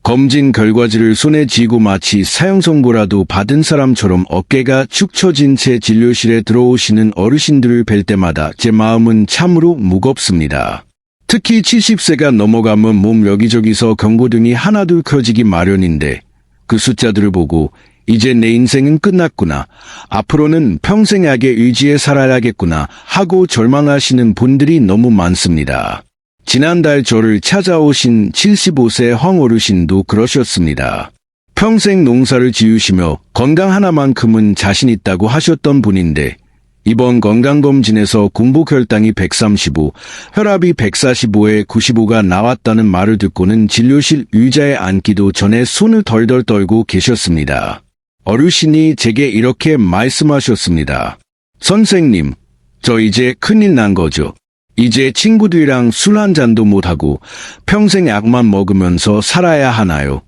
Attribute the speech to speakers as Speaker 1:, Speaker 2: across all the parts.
Speaker 1: 검진 결과지를 손에 쥐고 마치 사형 선고라도 받은 사람처럼 어깨가 축 처진 채 진료실에 들어오시는 어르신들을 뵐 때마다 제 마음은 참으로 무겁습니다. 특히 70세가 넘어가면 몸 여기저기서 경고등이 하나둘 켜지기 마련인데 그 숫자들을 보고 이제 내 인생은 끝났구나, 앞으로는 평생 약에 의지해 살아야겠구나 하고 절망하시는 분들이 너무 많습니다. 지난달 저를 찾아오신 75세 황 어르신도 그러셨습니다. 평생 농사를 지으시며 건강 하나만큼은 자신 있다고 하셨던 분인데 이번 건강검진에서 공복혈당이 135, 혈압이 145에 95가 나왔다는 말을 듣고는 진료실 의자에 앉기도 전에 손을 덜덜 떨고 계셨습니다. 어르신이 제게 이렇게 말씀하셨습니다. 선생님, 저 이제 큰일 난 거죠. 이제 친구들이랑 술 한 잔도 못하고 평생 약만 먹으면서 살아야 하나요?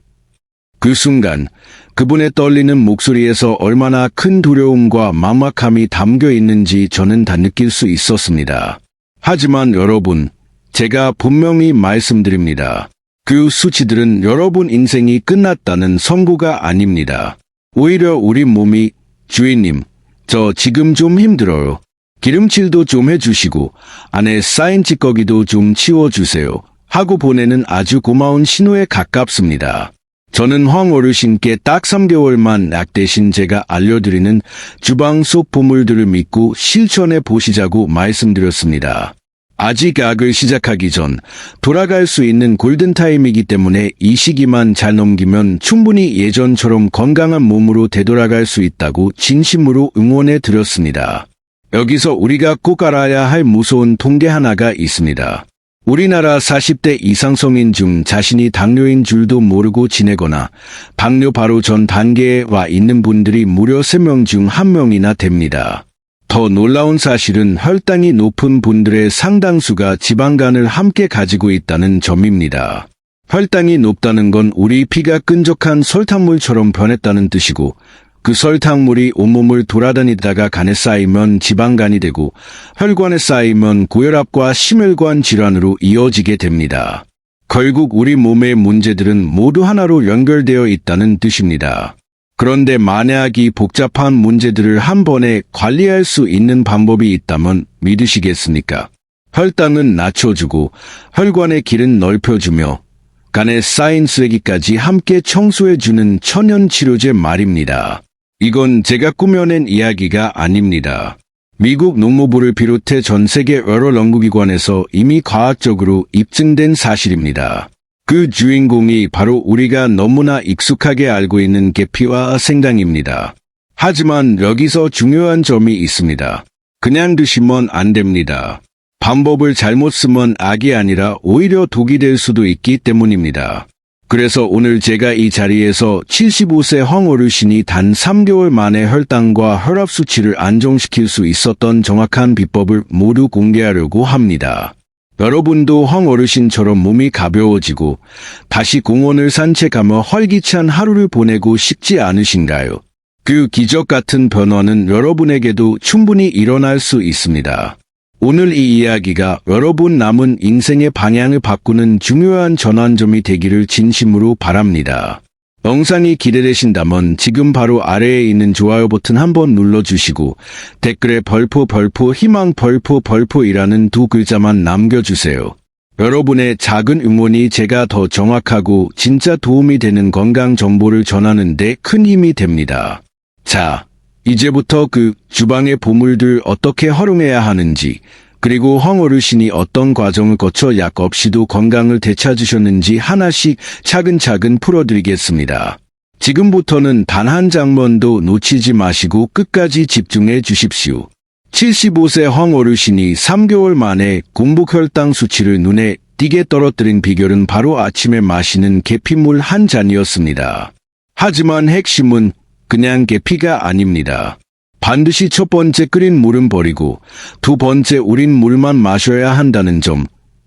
Speaker 1: 그 순간 그분의 떨리는 목소리에서 얼마나 큰 두려움과 막막함이 담겨 있는지 저는 다 느낄 수 있었습니다. 하지만 여러분, 제가 분명히 말씀드립니다. 그 수치들은 여러분 인생이 끝났다는 선고가 아닙니다. 오히려 우리 몸이 주인님, 저 지금 좀 힘들어요. 기름칠도 좀 해주시고 안에 쌓인 찌꺼기도 좀 치워주세요 하고 보내는 아주 고마운 신호에 가깝습니다. 저는 황 어르신께 딱 3개월만 약 대신 제가 알려드리는 주방 속 보물들을 믿고 실천해 보시자고 말씀드렸습니다. 아직 약을 시작하기 전 돌아갈 수 있는 골든타임이기 때문에 이 시기만 잘 넘기면 충분히 예전처럼 건강한 몸으로 되돌아갈 수 있다고 진심으로 응원해 드렸습니다. 여기서 우리가 꼭 알아야 할 무서운 통계 하나가 있습니다. 우리나라 40대 이상 성인 중 자신이 당뇨인 줄도 모르고 지내거나 당뇨 바로 전 단계에 와 있는 분들이 무려 3명 중 1명이나 됩니다. 더 놀라운 사실은 혈당이 높은 분들의 상당수가 지방간을 함께 가지고 있다는 점입니다. 혈당이 높다는 건 우리 피가 끈적한 설탕물처럼 변했다는 뜻이고 그 설탕물이 온몸을 돌아다니다가 간에 쌓이면 지방간이 되고 혈관에 쌓이면 고혈압과 심혈관 질환으로 이어지게 됩니다. 결국 우리 몸의 문제들은 모두 하나로 연결되어 있다는 뜻입니다. 그런데 만약 이 복잡한 문제들을 한 번에 관리할 수 있는 방법이 있다면 믿으시겠습니까? 혈당은 낮춰주고 혈관의 길은 넓혀주며 간에 쌓인 쓰레기까지 함께 청소해주는 천연치료제 말입니다. 이건 제가 꾸며낸 이야기가 아닙니다. 미국 농무부를 비롯해 전 세계 여러 연구기관에서 이미 과학적으로 입증된 사실입니다. 그 주인공이 바로 우리가 너무나 익숙하게 알고 있는 계피와 생강입니다. 하지만 여기서 중요한 점이 있습니다. 그냥 드시면 안 됩니다. 방법을 잘못 쓰면 악이 아니라 오히려 독이 될 수도 있기 때문입니다. 그래서 오늘 제가 이 자리에서 75세 황 어르신이 단 3개월 만에 혈당과 혈압 수치를 안정시킬 수 있었던 정확한 비법을 모두 공개하려고 합니다. 여러분도 황 어르신처럼 몸이 가벼워지고 다시 공원을 산책하며 활기찬 하루를 보내고 싶지 않으신가요? 그 기적 같은 변화는 여러분에게도 충분히 일어날 수 있습니다. 오늘 이 이야기가 여러분 남은 인생의 방향을 바꾸는 중요한 전환점이 되기를 진심으로 바랍니다. 영상이 기대되신다면 지금 바로 아래에 있는 좋아요 버튼 한번 눌러주시고 댓글에 벌포 희망 벌포이라는 2글자만 남겨주세요. 여러분의 작은 응원이 제가 더 정확하고 진짜 도움이 되는 건강 정보를 전하는 데 큰 힘이 됩니다. 자, 이제부터 그 주방의 보물들 어떻게 활용해야 하는지, 그리고 황 어르신이 어떤 과정을 거쳐 약 없이도 건강을 되찾으셨는지 하나씩 차근차근 풀어드리겠습니다. 지금부터는 단 한 장면도 놓치지 마시고 끝까지 집중해 주십시오. 75세 황 어르신이 3개월 만에 공복혈당 수치를 눈에 띄게 떨어뜨린 비결은 바로 아침에 마시는 계피물 한 잔이었습니다. 하지만 핵심은 그냥 계피가 아닙니다. 반드시 첫 번째 끓인 물은 버리고 두 번째 우린 물만 마셔야 한다는 점,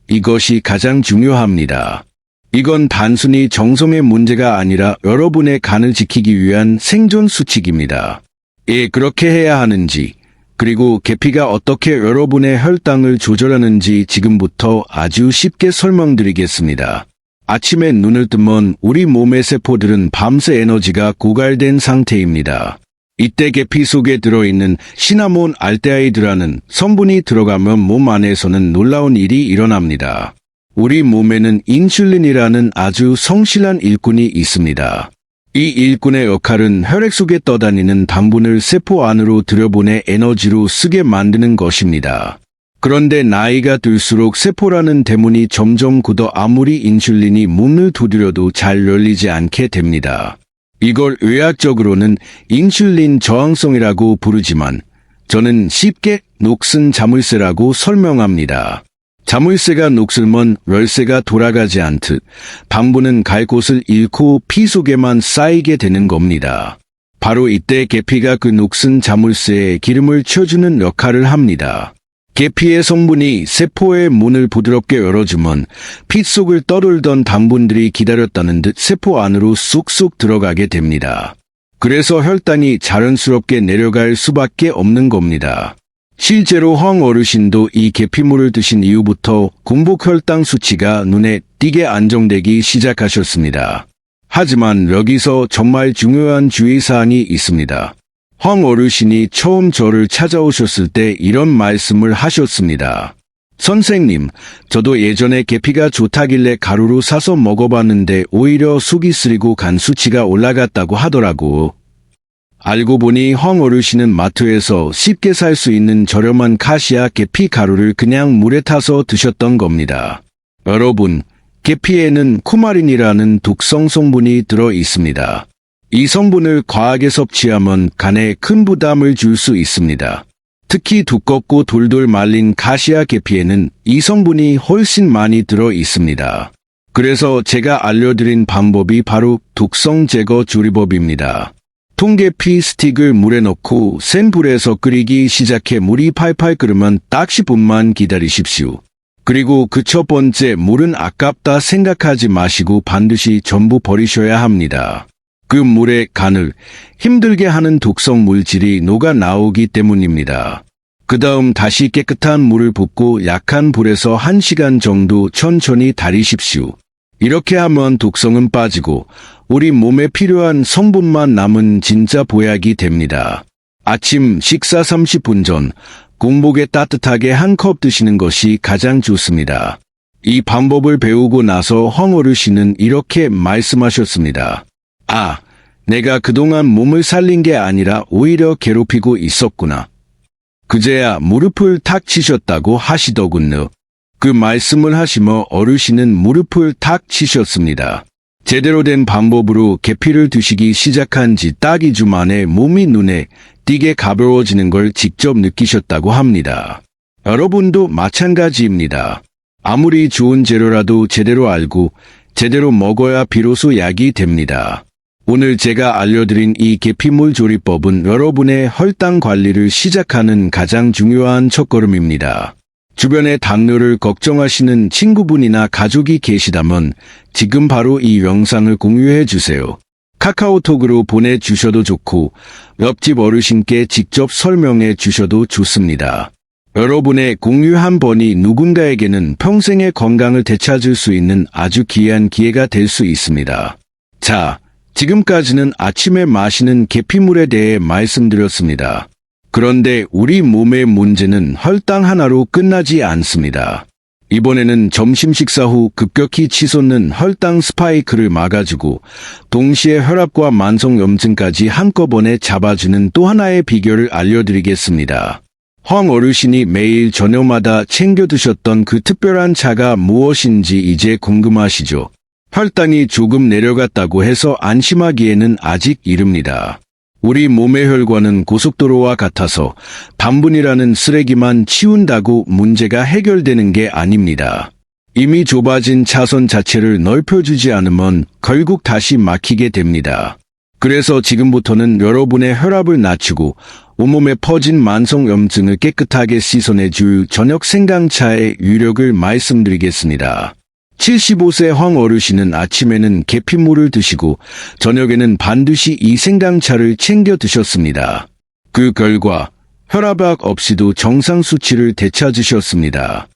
Speaker 1: 이것이 가장 중요합니다. 이건 단순히 정성의 문제가 아니라 여러분의 간을 지키기 위한 생존 수칙입니다. 예, 그렇게 해야 하는지, 그리고 계피가 어떻게 여러분의 혈당을 조절하는지 지금부터 아주 쉽게 설명드리겠습니다. 아침에 눈을 뜨면 우리 몸의 세포들은 밤새 에너지가 고갈된 상태입니다. 이때 계피 속에 들어있는 시나몬 알데하이드라는 성분이 들어가면 몸 안에서는 놀라운 일이 일어납니다. 우리 몸에는 인슐린이라는 아주 성실한 일꾼이 있습니다. 이 일꾼의 역할은 혈액 속에 떠다니는 당분을 세포 안으로 들여보내 에너지로 쓰게 만드는 것입니다. 그런데 나이가 들수록 세포라는 대문이 점점 굳어 아무리 인슐린이 문을 두드려도 잘 열리지 않게 됩니다. 이걸 의학적으로는 인슐린 저항성이라고 부르지만 저는 쉽게 녹슨 자물쇠라고 설명합니다. 자물쇠가 녹슬면 열쇠가 돌아가지 않듯 당분은 갈 곳을 잃고 피 속에만 쌓이게 되는 겁니다. 바로 이때 계피가 그 녹슨 자물쇠에 기름을 쳐주는 역할을 합니다. 계피의 성분이 세포의 문을 부드럽게 열어주면 피 속을 떠돌던 당분들이 기다렸다는 듯 세포 안으로 쑥쑥 들어가게 됩니다. 그래서 혈당이 자연스럽게 내려갈 수밖에 없는 겁니다. 실제로 황 어르신도 이 계피물을 드신 이후부터 공복 혈당 수치가 눈에 띄게 안정되기 시작하셨습니다. 하지만 여기서 정말 중요한 주의사항이 있습니다. 황 어르신이 처음 저를 찾아오셨을 때 이런 말씀을 하셨습니다. 선생님, 저도 예전에 계피가 좋다길래 가루로 사서 먹어봤는데 오히려 속이 쓰리고 간 수치가 올라갔다고 하더라고. 알고 보니 황 어르신은 마트에서 쉽게 살 수 있는 저렴한 카시아 계피 가루를 그냥 물에 타서 드셨던 겁니다. 여러분, 계피에는 쿠마린이라는 독성 성분이 들어 있습니다. 이 성분을 과하게 섭취하면 간에 큰 부담을 줄 수 있습니다. 특히 두껍고 돌돌 말린 카시아 계피에는 이 성분이 훨씬 많이 들어 있습니다. 그래서 제가 알려드린 방법이 바로 독성 제거 조리법입니다. 통계피 스틱을 물에 넣고 센 불에서 끓이기 시작해 물이 팔팔 끓으면 딱 10분만 기다리십시오. 그리고 그 첫 번째 물은 아깝다 생각하지 마시고 반드시 전부 버리셔야 합니다. 그 물의 간을 힘들게 하는 독성 물질이 녹아 나오기 때문입니다. 그 다음 다시 깨끗한 물을 붓고 약한 불에서 1시간 정도 천천히 달이십시오. 이렇게 하면 독성은 빠지고 우리 몸에 필요한 성분만 남은 진짜 보약이 됩니다. 아침 식사 30분 전 공복에 따뜻하게 한 컵 드시는 것이 가장 좋습니다. 이 방법을 배우고 나서 황 어르신은 이렇게 말씀하셨습니다. 아, 내가 그동안 몸을 살린 게 아니라 오히려 괴롭히고 있었구나. 그제야 무릎을 탁 치셨다고 하시더군요. 그 말씀을 하시며 어르신은 무릎을 탁 치셨습니다. 제대로 된 방법으로 계피를 드시기 시작한 지 딱 2주 만에 몸이 눈에 띄게 가벼워지는 걸 직접 느끼셨다고 합니다. 여러분도 마찬가지입니다. 아무리 좋은 재료라도 제대로 알고 제대로 먹어야 비로소 약이 됩니다. 오늘 제가 알려드린 이 계피물 조리법은 여러분의 혈당 관리를 시작하는 가장 중요한 첫걸음입니다. 주변에 당뇨를 걱정하시는 친구분이나 가족이 계시다면 지금 바로 이 영상을 공유해 주세요. 카카오톡으로 보내주셔도 좋고 옆집 어르신께 직접 설명해 주셔도 좋습니다. 여러분의 공유 한 번이 누군가에게는 평생의 건강을 되찾을 수 있는 아주 귀한 기회가 될 수 있습니다. 자, 지금까지는 아침에 마시는 계피물에 대해 말씀드렸습니다. 그런데 우리 몸의 문제는 혈당 하나로 끝나지 않습니다. 이번에는 점심 식사 후 급격히 치솟는 혈당 스파이크를 막아주고 동시에 혈압과 만성염증까지 한꺼번에 잡아주는 또 하나의 비결을 알려드리겠습니다. 황 어르신이 매일 저녁마다 챙겨 드셨던 그 특별한 차가 무엇인지 이제 궁금하시죠? 혈당이 조금 내려갔다고 해서 안심하기에는 아직 이릅니다. 우리 몸의 혈관은 고속도로와 같아서 당분이라는 쓰레기만 치운다고 문제가 해결되는 게 아닙니다. 이미 좁아진 차선 자체를 넓혀주지 않으면 결국 다시 막히게 됩니다. 그래서 지금부터는 여러분의 혈압을 낮추고 온몸에 퍼진 만성염증을 깨끗하게 씻어내줄 저녁 생강차의 유력을 말씀드리겠습니다. 75세 황 어르신은 아침에는 계피물을 드시고 저녁에는 반드시 이 생강차를 챙겨 드셨습니다. 그 결과 혈압약 없이도 정상 수치를 되찾으셨습니다.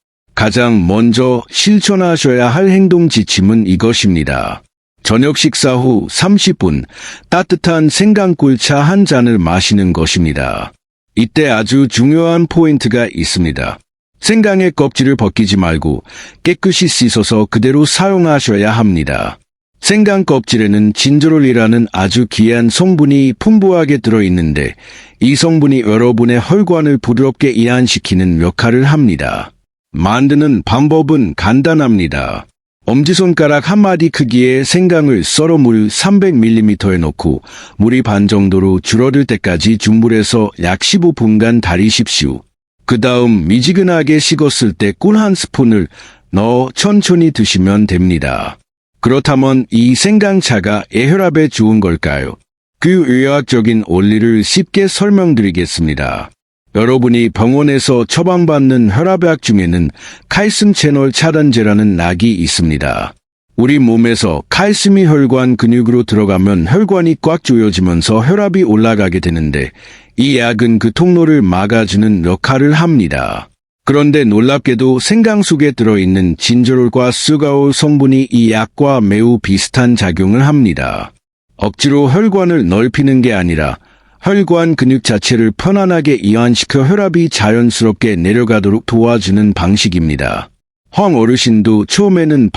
Speaker 1: 가장 먼저 실천하셔야 할 행동 지침은 이것입니다. 저녁 식사 후 30분 따뜻한 생강꿀차 한 잔을 마시는 것입니다. 이때 아주 중요한 포인트가 있습니다. 생강의 껍질을 벗기지 말고 깨끗이 씻어서 그대로 사용하셔야 합니다. 생강 껍질에는 진저롤이라는 아주 귀한 성분이 풍부하게 들어있는데 이 성분이 여러분의 혈관을 부드럽게 이완시키는 역할을 합니다. 만드는 방법은 간단합니다. 엄지손가락 한 마디 크기의 생강을 썰어 물 300ml에 넣고 물이 반 정도로 줄어들 때까지 중불에서 약 15분간 달이십시오. 그 다음 미지근하게 식었을 때 꿀 한 스푼을 넣어 천천히 드시면 됩니다. 그렇다면 이 생강차가 뇌혈압에 좋은 걸까요? 그 의학적인 원리를 쉽게 설명드리겠습니다. 여러분이 병원에서 처방받는 혈압약 중에는 칼슘 채널 차단제라는 약이 있습니다. 우리 몸에서 칼슘이 혈관 근육으로 들어가면 혈관이 꽉 조여지면서 혈압이 올라가게 되는데 이 약은 그 통로를 막아주는 역할을 합니다. 그런데 놀랍게도 생강 속에 들어있는 진저롤과 스가올 성분이 이 약과 매우 비슷한 작용을 합니다. 억지로 혈관을 넓히는 게 아니라 혈관 근육 자체를 편안하게 이완시켜 혈압이 자연스럽게 내려가도록 도와주는 방식입니다. 황 어르신도 처음에는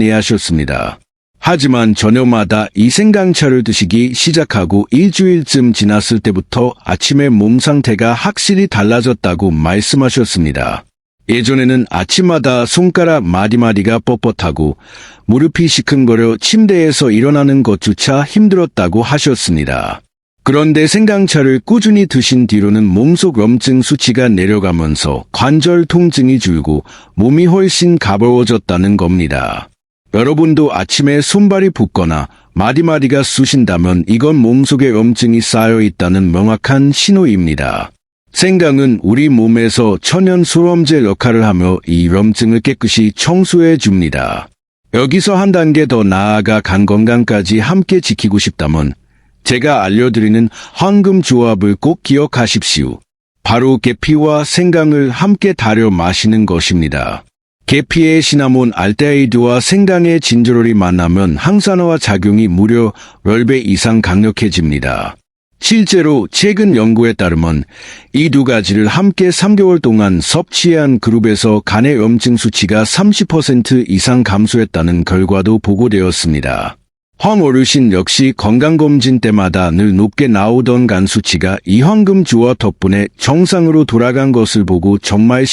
Speaker 1: 반신반의하셨습니다. 하지만 저녁마다 이 생강차를 드시기 시작하고 일주일쯤 지났을 때부터 아침에 몸 상태가 확실히 달라졌다고 말씀하셨습니다. 예전에는 아침마다 손가락 마디마디가 뻣뻣하고 무릎이 시큰거려 침대에서 일어나는 것조차 힘들었다고 하셨습니다. 그런데 생강차를 꾸준히 드신 뒤로는 몸속 염증 수치가 내려가면서 관절 통증이 줄고 몸이 훨씬 가벼워졌다는 겁니다. 여러분도 아침에 손발이 붓거나 마디마디가 쑤신다면 이건 몸속에 염증이 쌓여 있다는 명확한 신호입니다. 생강은 우리 몸에서 천연 소염제 역할을 하며 이 염증을 깨끗이 청소해 줍니다. 여기서 한 단계 더 나아가 간 건강까지 함께 지키고 싶다면 제가 알려드리는 황금 조합을 꼭 기억하십시오. 바로 계피와 생강을 함께 달여 마시는 것입니다. 계피의 시나몬 알데히드와 생강의 진저롤이 만나면 항산화 작용이 무려 10배 이상 강력해집니다. 실제로 최근 연구에 따르면 이 두 가지를 함께 3개월 동안 섭취한 그룹에서 간의 염증 수치가 30% 이상 감소했다는 결과도 보고되었습니다. 황 어르신 역시 건강검진 때마다 늘 높게 나오던 간 수치가 이 황금 조합 덕분에 정상으로 돌아간 것을 보고 정말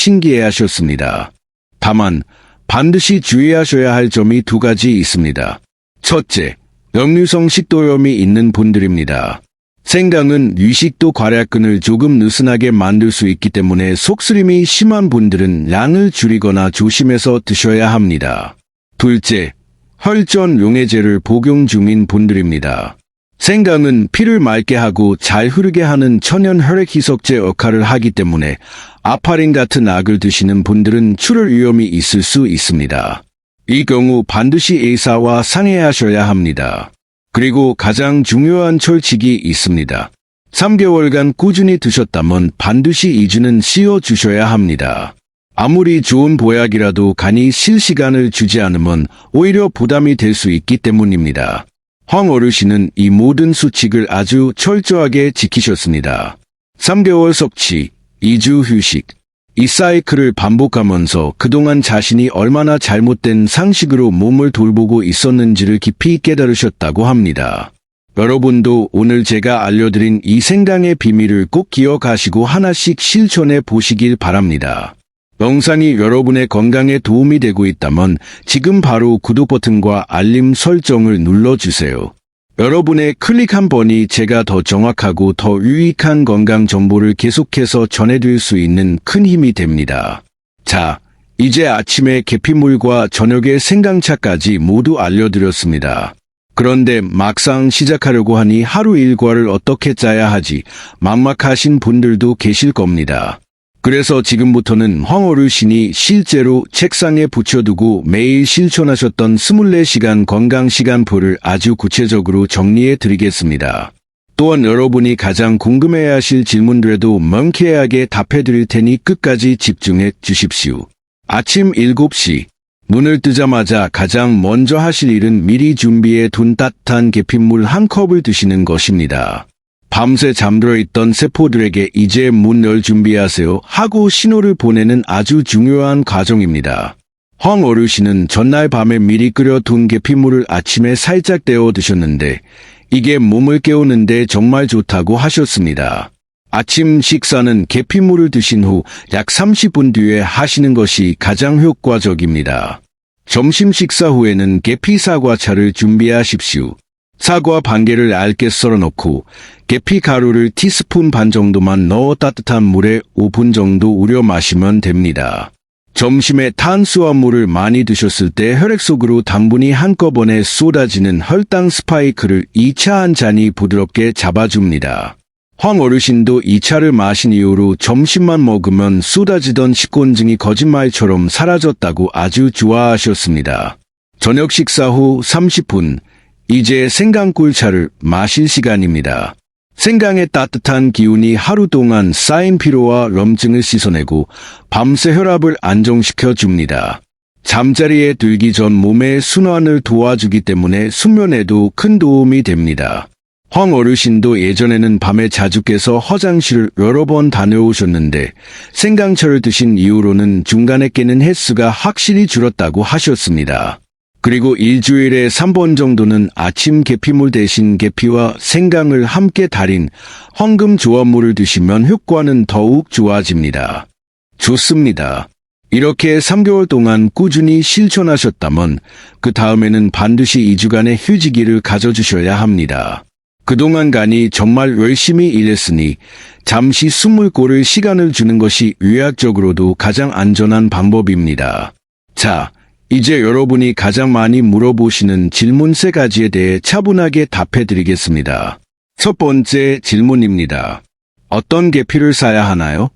Speaker 1: 신기해하셨습니다. 다만 반드시 주의하셔야 할 점이 두 가지 있습니다. 첫째, 역류성 식도염이 있는 분들입니다. 생강은 위식도 괄약근을 조금 느슨하게 만들 수 있기 때문에 속쓰림이 심한 분들은 양을 줄이거나 조심해서 드셔야 합니다. 둘째, 혈전 용해제를 복용 중인 분들입니다. 생강은 피를 맑게 하고 잘 흐르게 하는 천연 혈액 희석제 역할을 하기 때문에 아파린 같은 약을 드시는 분들은 출혈 위험이 있을 수 있습니다. 이 경우 반드시 의사와 상의하셔야 합니다. 그리고 가장 중요한 철칙이 있습니다. 3개월간 꾸준히 드셨다면 반드시 2주는 쉬어주셔야 합니다. 아무리 좋은 보약이라도 간이 쉴 시간을 주지 않으면 오히려 부담이 될 수 있기 때문입니다. 황 어르신은 이 모든 수칙을 아주 철저하게 지키셨습니다. 3개월 섭취, 2주 휴식. 이 사이클을 반복하면서 그동안 자신이 얼마나 잘못된 상식으로 몸을 돌보고 있었는지를 깊이 깨달으셨다고 합니다. 여러분도 오늘 제가 알려드린 이 생강의 비밀을 꼭 기억하시고 하나씩 실천해 보시길 바랍니다. 영상이 여러분의 건강에 도움이 되고 있다면 지금 바로 구독 버튼과 알림 설정을 눌러주세요. 여러분의 클릭 한 번이 제가 더 정확하고 더 유익한 건강 정보를 계속해서 전해드릴 수 있는 큰 힘이 됩니다. 자, 이제 아침에 계피물과 저녁에 생강차까지 모두 알려드렸습니다. 그런데 막상 시작하려고 하니 하루 일과를 어떻게 짜야 하지 막막하신 분들도 계실 겁니다. 그래서 지금부터는 황 어르신이 실제로 책상에 붙여두고 매일 실천하셨던 24시간 건강 시간표를 아주 구체적으로 정리해 드리겠습니다. 또한 여러분이 가장 궁금해야 하실 질문들에도 명쾌하게 답해 드릴 테니 끝까지 집중해 주십시오. 아침 7시. 눈을 뜨자마자 가장 먼저 하실 일은 미리 준비해 둔 따뜻한 계피물 한 컵을 드시는 것입니다. 밤새 잠들어 있던 세포들에게 이제 문 열 준비하세요 하고 신호를 보내는 아주 중요한 과정입니다. 황 어르신은 전날 밤에 미리 끓여둔 계피물을 아침에 살짝 데워 드셨는데 이게 몸을 깨우는데 정말 좋다고 하셨습니다. 아침 식사는 계피물을 드신 후 약 30분 뒤에 하시는 것이 가장 효과적입니다. 점심 식사 후에는 계피 사과차를 준비하십시오. 사과 반 개를 얇게 썰어 넣고 계피 가루를 티스푼 반 정도만 넣어 따뜻한 물에 5분 정도 우려 마시면 됩니다. 점심에 탄수화물을 많이 드셨을 때 혈액 속으로 당분이 한꺼번에 쏟아지는 혈당 스파이크를 2차 한 잔이 부드럽게 잡아줍니다. 황 어르신도 이 차를 마신 이후로 점심만 먹으면 쏟아지던 식곤증이 거짓말처럼 사라졌다고 아주 좋아하셨습니다. 저녁 식사 후 30분, 이제 생강꿀차를 마실 시간입니다. 생강의 따뜻한 기운이 하루 동안 쌓인 피로와 염증을 씻어내고 밤새 혈압을 안정시켜 줍니다. 잠자리에 들기 전 몸의 순환을 도와주기 때문에 수면에도 큰 도움이 됩니다. 황 어르신도 예전에는 밤에 자주 깨서 화장실을 여러 번 다녀오셨는데 생강차를 드신 이후로는 중간에 깨는 횟수가 확실히 줄었다고 하셨습니다. 그리고 일주일에 3번 정도는 아침 계피물 대신 계피와 생강을 함께 달인 황금 조합물을 드시면 효과는 더욱 좋아집니다. 좋습니다. 이렇게 3개월 동안 꾸준히 실천하셨다면 그 다음에는 반드시 2주간의 휴지기를 가져주셔야 합니다. 그동안 간이 정말 열심히 일했으니 잠시 숨을 고를 시간을 주는 것이 의학적으로도 가장 안전한 방법입니다. 자, 이제 여러분이 가장 많이 물어보시는 질문 3가지에 대해 차분하게 답해드리겠습니다. 첫 번째 질문입니다. 어떤 계피를 사야 하나요?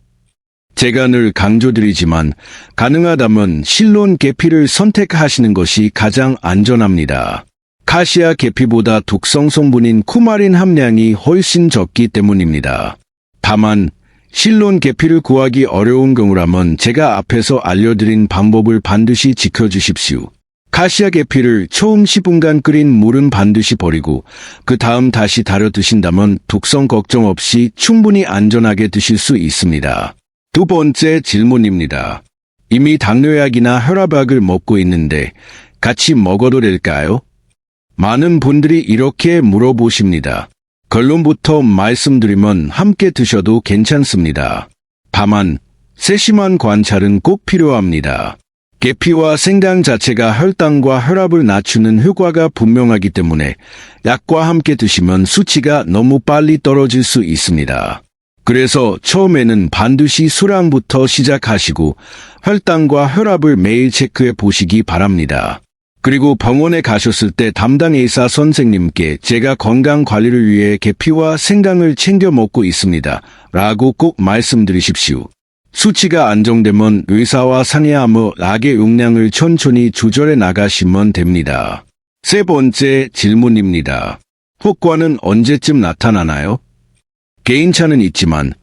Speaker 1: 제가 늘 강조드리지만 가능하다면 실론 계피를 선택하시는 것이 가장 안전합니다. 카시아 계피보다 독성 성분인 쿠마린 함량이 훨씬 적기 때문입니다. 다만 실론 계피를 구하기 어려운 경우라면 제가 앞에서 알려드린 방법을 반드시 지켜주십시오. 카시아 계피를 처음 10분간 끓인 물은 반드시 버리고 그 다음 다시 달여 드신다면 독성 걱정 없이 충분히 안전하게 드실 수 있습니다. 두 번째 질문입니다. 이미 당뇨약이나 혈압약을 먹고 있는데 같이 먹어도 될까요? 많은 분들이 이렇게 물어보십니다. 결론부터 말씀드리면 함께 드셔도 괜찮습니다. 다만 세심한 관찰은 꼭 필요합니다. 계피와 생강 자체가 혈당과 혈압을 낮추는 효과가 분명하기 때문에 약과 함께 드시면 수치가 너무 빨리 떨어질 수 있습니다. 그래서 처음에는 반드시 수량부터 시작하시고 혈당과 혈압을 매일 체크해 보시기 바랍니다. 그리고 병원에 가셨을 때 담당 의사 선생님께 제가 건강 관리를 위해 계피와 생강을 챙겨 먹고 있습니다. 라고 꼭 말씀드리십시오. 수치가 안정되면 의사와 상의하며 약의 용량을 천천히 조절해 나가시면 됩니다. 세 번째 질문입니다. 효과는 언제쯤 나타나나요? 개인차는 있지만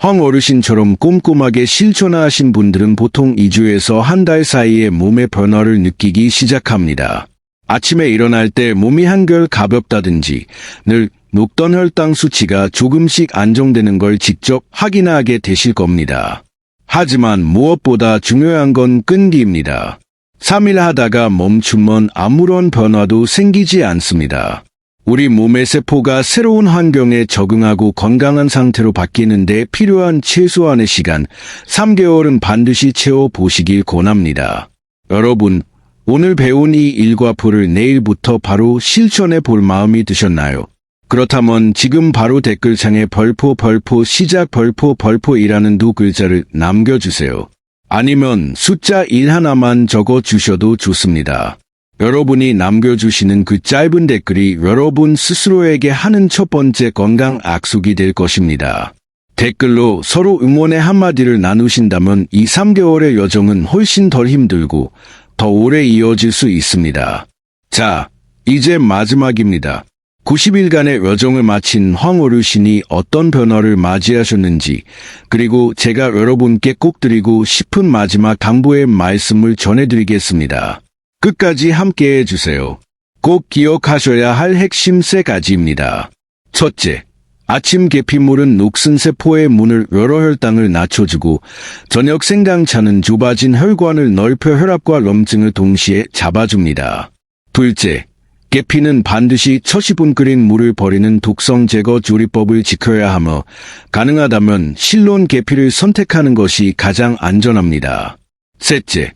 Speaker 1: 황 어르신처럼 꼼꼼하게 실천하신 분들은 보통 2주에서 한 달 사이에 몸의 변화를 느끼기 시작합니다. 아침에 일어날 때 몸이 한결 가볍다든지 늘 높던 혈당 수치가 조금씩 안정되는 걸 직접 확인하게 되실 겁니다. 하지만 무엇보다 중요한 건 끈기입니다. 3일 하다가 멈추면 아무런 변화도 생기지 않습니다. 우리 몸의 세포가 새로운 환경에 적응하고 건강한 상태로 바뀌는데 필요한 최소한의 시간, 3개월은 반드시 채워보시길 권합니다. 여러분, 오늘 배운 이 일과표를 내일부터 바로 실천해 볼 마음이 드셨나요? 그렇다면 지금 바로 댓글창에 벌포 시작 벌포이라는 두 글자를 남겨주세요. 아니면 숫자 1 하나만 적어주셔도 좋습니다. 여러분이 남겨주시는 그 짧은 댓글이 여러분 스스로에게 하는 첫 번째 건강 약속이 될 것입니다. 댓글로 서로 응원의 한마디를 나누신다면 이 3개월의 여정은 훨씬 덜 힘들고 더 오래 이어질 수 있습니다. 자, 이제 마지막입니다. 90일간의 여정을 마친 황 어르신이 어떤 변화를 맞이하셨는지, 그리고 제가 여러분께 꼭 드리고 싶은 마지막 당부의 말씀을 전해드리겠습니다. 끝까지 함께해 주세요. 꼭 기억하셔야 할 핵심 3가지입니다. 첫째, 아침 계피물은 녹슨세포의 문을 열어 혈당을 낮춰주고 저녁 생강차는 좁아진 혈관을 넓혀 혈압과 염증을 동시에 잡아줍니다. 둘째, 계피는 반드시 처시분 끓인 물을 버리는 독성 제거 조리법을 지켜야 하며 가능하다면 실온 계피를 선택하는 것이 가장 안전합니다. 셋째,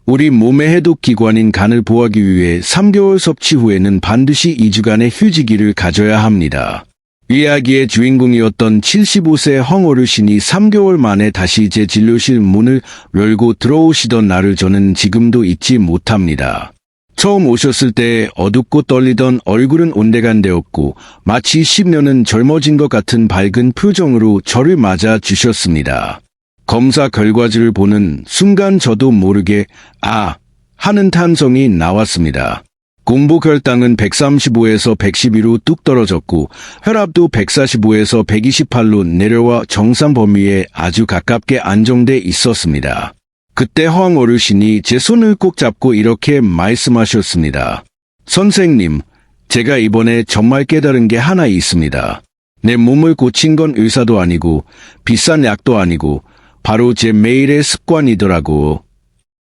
Speaker 1: 우리 몸의 해독기관인 간을 보호하기 위해 3개월 섭취 후에는 반드시 2주간의 휴지기를 가져야 합니다. 이야기의 주인공이었던 75세 황 어르신이 3개월 만에 다시 제 진료실 문을 열고 들어오시던 날을 저는 지금도 잊지 못합니다. 처음 오셨을 때 어둡고 떨리던 얼굴은 온데간데없고 마치 10년은 젊어진 것 같은 밝은 표정으로 저를 맞아 주셨습니다. 검사 결과지를 보는 순간 저도 모르게 하는 탄성이 나왔습니다. 공복 혈당은 135에서 112로 뚝 떨어졌고 혈압도 145에서 128로 내려와 정상 범위에 아주 가깝게 안정돼 있었습니다. 그때 황 어르신이 제 손을 꼭 잡고 이렇게 말씀하셨습니다. 선생님, 제가 이번에 정말 깨달은 게 하나 있습니다. 내 몸을 고친 건 의사도 아니고 비싼 약도 아니고 바로 제 매일의 습관이더라고.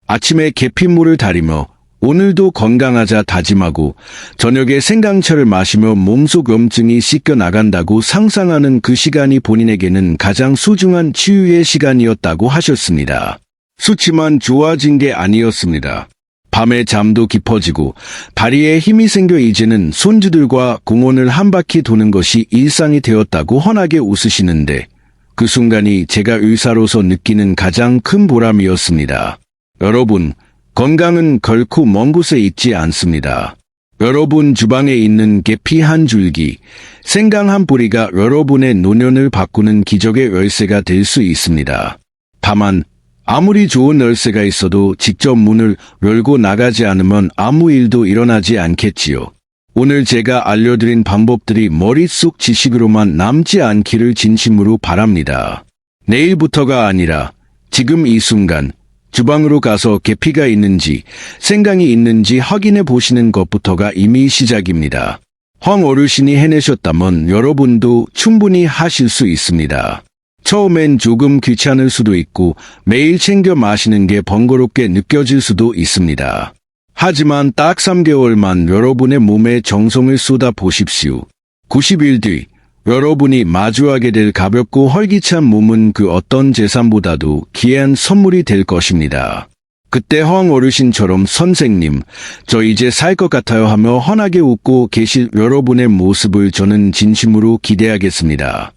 Speaker 1: 아침에 계피물을 달이며 오늘도 건강하자 다짐하고 저녁에 생강차를 마시며 몸속 염증이 씻겨 나간다고 상상하는 그 시간이 본인에게는 가장 소중한 치유의 시간이었다고 하셨습니다. 수치만 좋아진 게 아니었습니다. 밤에 잠도 깊어지고 다리에 힘이 생겨 이제는 손주들과 공원을 한 바퀴 도는 것이 일상이 되었다고 환하게 웃으시는데 그 순간이 제가 의사로서 느끼는 가장 큰 보람이었습니다. 여러분, 건강은 결코 먼 곳에 있지 않습니다. 여러분 주방에 있는 계피 한 줄기, 생강 한 뿌리가 여러분의 노년을 바꾸는 기적의 열쇠가 될 수 있습니다. 다만 아무리 좋은 열쇠가 있어도 직접 문을 열고 나가지 않으면 아무 일도 일어나지 않겠지요. 오늘 제가 알려드린 방법들이 머릿속 지식으로만 남지 않기를 진심으로 바랍니다. 내일부터가 아니라 지금 이 순간 주방으로 가서 계피가 있는지 생강이 있는지 확인해 보시는 것부터가 이미 시작입니다. 황 어르신이 해내셨다면 여러분도 충분히 하실 수 있습니다. 처음엔 조금 귀찮을 수도 있고 매일 챙겨 마시는 게 번거롭게 느껴질 수도 있습니다. 하지만 딱 3개월만 여러분의 몸에 정성을 쏟아 보십시오. 90일 뒤 여러분이 마주하게 될 가볍고 활기찬 몸은 그 어떤 재산보다도 귀한 선물이 될 것입니다. 그때 황 어르신처럼 선생님, 저 이제 살 것 같아요 하며 환하게 웃고 계실 여러분의 모습을 저는 진심으로 기대하겠습니다.